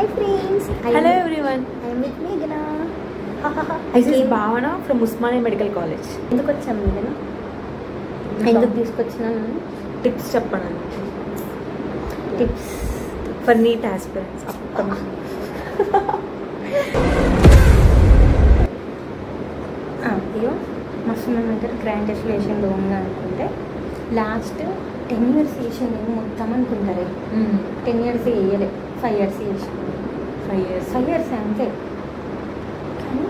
Hi friends. Hello everyone. I am with Meghna. This is Bhavana from Usmania Medical College. ఎందుకు వచ్చాం Meghna? ఎందుకు తీసుకొచ్చినాను? Tips చెప్పండి. Tips for NEET aspirants. అయ్యో మస్తు మన దగ్గర గ్రాండ్ ఎస్యులేషన్ లోన్గా అనుకుంటే లాస్ట్ 10 years వేసిన నేను మొత్తం అనుకుంటారే 10 years వేయలే 5 years వేసిన 5 years అంతే. కానీ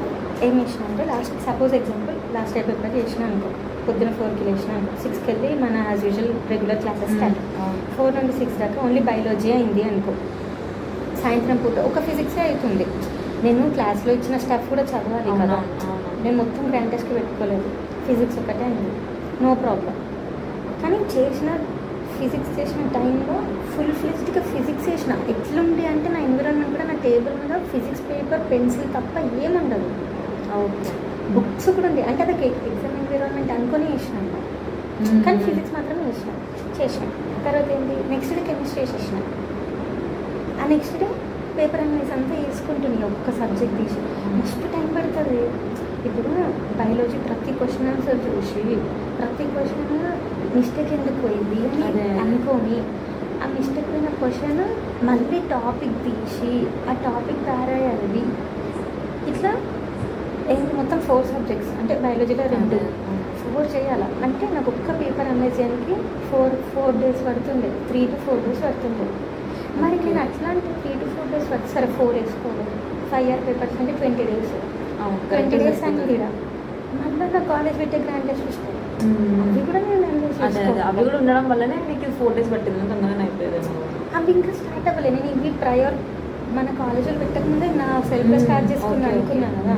ఏం వేసిన అంటే last suppose example last year paper చేసిన అనుకో, పొద్దున 4కి వేసిన అనుకో, 6కి వెళ్ళి మన as usual regular classes start 4 నుండి 6 దాకా ఓన్లీ బయాలజీ అయింది అనుకో. సాయంత్రం పూట ఒక ఫిజిక్సే అవుతుంది. నేను క్లాస్లో ఇచ్చిన స్టఫ్ కూడా చదవాలి కదా, నేను మొత్తం గ్రాండ్ టెస్ట్కి పెట్టుకోలేదు, ఫిజిక్స్ ఒకటే అయింది, నో ప్రాబ్లం. కానీ చేసిన ఫిజిక్స్ చేసిన టైంలో ఫుల్ ఫ్లెజ్డ్గా ఫిజిక్స్ చేసిన ఎట్లుంది అంటే నా ఎన్విరాన్మెంట్ కూడా నా టేబుల్ మీద ఫిజిక్స్ పేపర్ పెన్సిల్ తప్ప ఏముండదు. బుక్స్ కూడా ఉంది అంటే అది ఎగ్జామ్ ఎన్విరాన్మెంట్ అనుకొని వేసినాను, కానీ ఫిజిక్స్ మాత్రమే చేసిన. తర్వాత ఏంటి నెక్స్ట్ డే కెమిస్ట్రీ చేసేసిన. ఆ నెక్స్ట్ డే పేపర్ అనలైజ్ అంతా వేసుకుంటున్నాయి ఒక్క సబ్జెక్ట్ తీసి, మస్తు టైం పడుతుంది. ఇప్పుడు బయాలజీ ప్రతి క్వశ్చన్ ఆన్సర్ చూసి ప్రతి క్వశ్చన్ మిస్టేక్ ఎందుకు పోయింది అని అనుకొని ఆ మిస్టేక్ పోయిన క్వశ్చన్ మళ్ళీ టాపిక్ తీసి ఆ టాపిక్ రాయాలి. ఇట్లా ఏంటి మొత్తం 4 సబ్జెక్ట్స్ అంటే బయాలజీలో 2 4 చేయాలి అంటే నాకు ఒక్క పేపర్ అనలైజ్ చేయడానికి 4 days పడుతుండే, 3 to 4 days పడుతుండే. మరి నేను అట్లాంటి 3 to 4 days పడుతుంది, సరే 4 వేసుకోవాలి, 5 year పేపర్స్ అంటే 20 days 20 days అని కూడా మళ్ళీ నా కాలేజ్ పెట్టే గ్రాండ్ టెస్ట్ వస్తాయి. అవి కూడా నేను అవి కూడా ఉండడం వల్లనే మీకు 4 days పట్టింది, తొందరగా అయిపోయేది. అవి ఇంకా స్టార్ట్ అవ్వలేదు. నేను ఇవి ప్రయర్ మన కాలేజీలో పెట్టకముందే నా సెల్ఫ్లో స్టార్ట్ చేసుకున్నాను అనుకున్నాను కదా.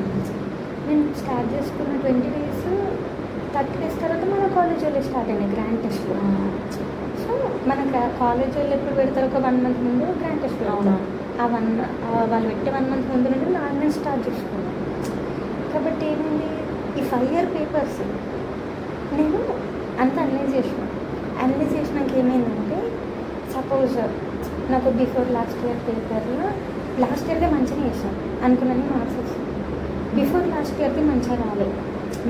నేను స్టార్ట్ చేసుకున్న 20 days 30 days తర్వాత మన కాలేజీలో స్టార్ట్ అయినాయి గ్రాండ్ టెస్ట్లు. సో మన కాలేజ్ వాళ్ళు ఎప్పుడు పెడతారు, ఒక 1 month ముందు గ్రాండ్ టెస్ట్ పెడతారు. వాళ్ళు పెట్టే 1 month ముందు నుండి నేను స్టార్ట్ చేసుకున్నాను. కాబట్టి ఏమైంది, ఈ 5 year పేపర్స్ నేను అంత అనలైజ్ చేసినాక ఏమైందంటే సపోజ్ నాకు బిఫోర్ లాస్ట్ ఇయర్ పేపర్లో లాస్ట్ ఇయర్దే మంచిగా వేసాను అనుకున్నాను, మార్క్స్ వచ్చింది. బిఫోర్ లాస్ట్ ఇయర్ది మంచిగా రాలేదు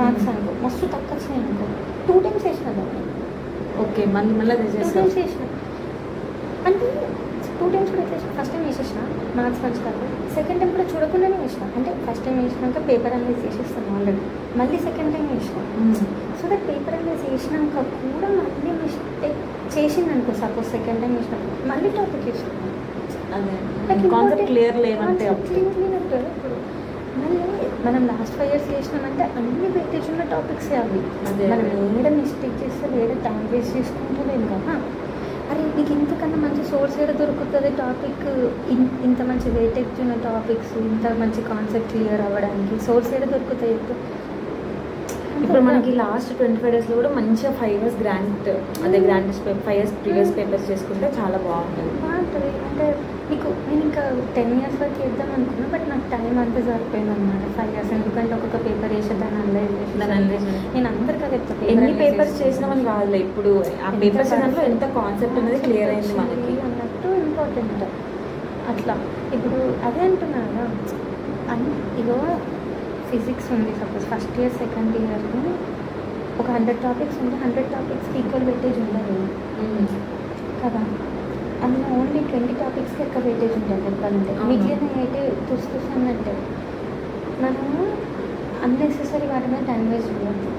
మార్క్స్ అనుకో, మస్తు తక్కువ వచ్చినాయి అనుకో, 2 times వేసిన దాన్ని. ఓకే మళ్ళీ 2 times వేసిన అంటే 2 times కూడా ఎట్లా వేసిన, ఫస్ట్ టైం వేసేసిన మార్క్స్ మంచి కాదు, సెకండ్ టైం కూడా చూడకుండానే వేసిన. అంటే ఫస్ట్ టైం వేసినాక పేపర్ అనలైజ్ చేసేస్తాను ఆల్రెడీ, మళ్ళీ సెకండ్ టైం వేసిన. సో దట్ పేపర్ అనలైజ్ చేసినాక కూడా మళ్ళీ మిస్టేక్ చేసింది అనుకో, సపోజ్ సెకండ్ టైం వేసినప్పుడు మళ్ళీ టాపిక్ వేసుకున్నాను. కాన్సెప్ట్ క్లియర్ లేనంటే ఇప్పుడు మళ్ళీ మనం లాస్ట్ 5 years చేసినామంటే అన్ని వెయిటేజ్ ఉన్న టాపిక్సే అవి. మనం ఏడ మిస్టేక్ చేస్తే ఏడ టైం వేస్ట్ చేసుకుంటలేం కదా. అరే నీకు ఇంతకన్నా మంచి సోర్స్ ఏడ దొరుకుతుంది టాపిక్, ఇంత మంచి వెయిటేజ్ ఉన్న టాపిక్స్, ఇంత మంచి కాన్సెప్ట్ క్లియర్ అవ్వడానికి సోర్స్ ఏడ దొరుకుతాయి. ఇప్పుడు మనకి లాస్ట్ 25 days కూడా మంచిగా 5 years గ్రాండ్ అదే గ్రాండ్ 5 years ప్రీవియస్ పేపర్స్ చేసుకుంటే చాలా బాగుంటుంది. అంటే నీకు నేను ఇంకా 10 years వరకు వేద్దాం అనుకున్నా, బట్ నాకు టైం అంతా సరిపోయింది అనమాట 5 years. ఎందుకంటే ఒక్కొక్క పేపర్ వేసి దాన్ని అనలైజ్ నేను అందరికీ చెప్తాను ఎన్ని పేపర్స్ చేసినామని కాదులే, ఇప్పుడు ఆ పేపర్స్ దాంట్లో ఎంత కాన్సెప్ట్ అనేది క్లియర్ అయింది మనకి అన్నట్టు ఇంపార్టెంట్. అట్లా ఇప్పుడు అదే అంటున్నాను కదా, ఇగో ఫిజిక్స్ ఉంది సపోజ్ ఫస్ట్ ఇయర్ సెకండ్ ఇయర్ని ఒక 100 topics ఉంటే 100 topicsకి ఈక్వల్ వెయిటేజ్ ఉండదు కదా. అందులో ఓన్లీ 20 topicsకి ఎక్కువ వెయిటేజ్ ఉంటుంది చెప్పాలంటే, మిగిలిన అయితే చూస్తున్నట్టే మనము అన్నెసెసరీ వాటి మీద టైం వేస్ట్ చేయద్దు.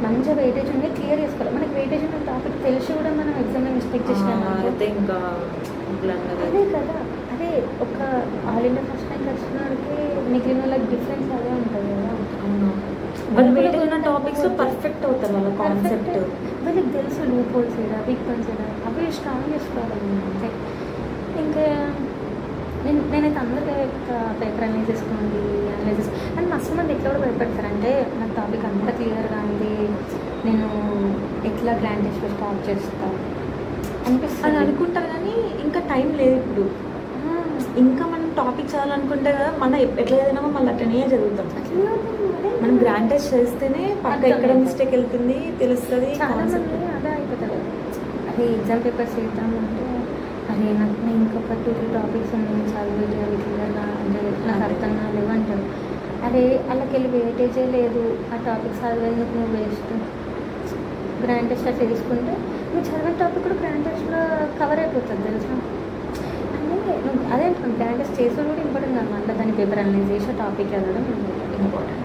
మంచిగా వెయిటేజ్ ఉండి క్లియర్ చేసుకోవాలి. మనకి వెయిటేజ్ ఉన్న టాపిక్ తెలిసి కూడా మనం ఎగ్జామ్లో మిస్టేక్ చేసినామంటే ఇంకా అదే కదా. అదే ఒక ఆల్ ఇండియా ఫస్ట్ ర్యాంక్ వచ్చిన వాడికి మిగిలిన వాళ్ళకి డిఫరెన్స్ అదే ఉంటుంది కదా. వాళ్ళు వెయిటేజ్ ఉన్న టాపిక్స్ పర్ఫెక్ట్ అవుతారు, వాళ్ళ కాన్సెప్ట్ వాళ్ళకి తెలుసు, లూప్ హోల్స్ ఏడా వీక్ పాయింట్స్ ఏడా అవి స్ట్రాంగ్ చేసుకోవాలి. అంతే. ఇంకా నేనైతే అందరికీ పేపర్ అనలైజ్ చేసుకోండి అండ్ మస్తు మంది ఎట్లా కూడా భయపడతారంటే నాకు టాపిక్ అంతా క్లియర్గా ఉంది, నేను ఎట్లా గ్రాండ్ టెస్ట్ స్టార్ట్ చేస్తాను అనిపిస్తుంది అని అనుకుంటారు. కానీ ఇంకా టైం లేదు ఇప్పుడు, ఇంకా మనం టాపిక్ చదవాలనుకుంటే కదా మనం ఎట్లా చదివినామో మళ్ళీ అట్లనే చదువుతాం. మనం గ్రాండ్ టెస్ట్ చేస్తేనే పక్క ఎక్కడ మిస్టేక్ వెళ్తుంది తెలుస్తుంది. చాలా మంది అదే అయిపోతుంది. అదే ఎగ్జామ్ పేపర్స్ చేద్దామంటే అరే నాకు ఇంకొక 2-3 టాపిక్స్ ఉన్నాయి చదివేటి అవి క్లియర్గా అంటే నాకు అర్థం కాలేవు అంటారు. అరే వాళ్ళకి వెళ్ళి వెయిటేజే లేదు ఆ టాపిక్స్ చదివేందుకు నువ్వు వేస్ట్. గ్రాండ్ టెస్ట్ అట్లా తీసుకుంటే నువ్వు చదివిన టాపిక్ కూడా గ్రాండ్ టెస్ట్లో కవర్ అయిపోతుంది తెలుసా. అంటే నువ్వు అదే అంటున్నాను గ్రాండ్ టెస్ట్ చేసేది కూడా ఇంపార్టెంట్ కాదు, మళ్ళీ దాని పేపర్ అనలైజ్ చేసి టాపిక్ చదవడం ఇంపార్టెంట్.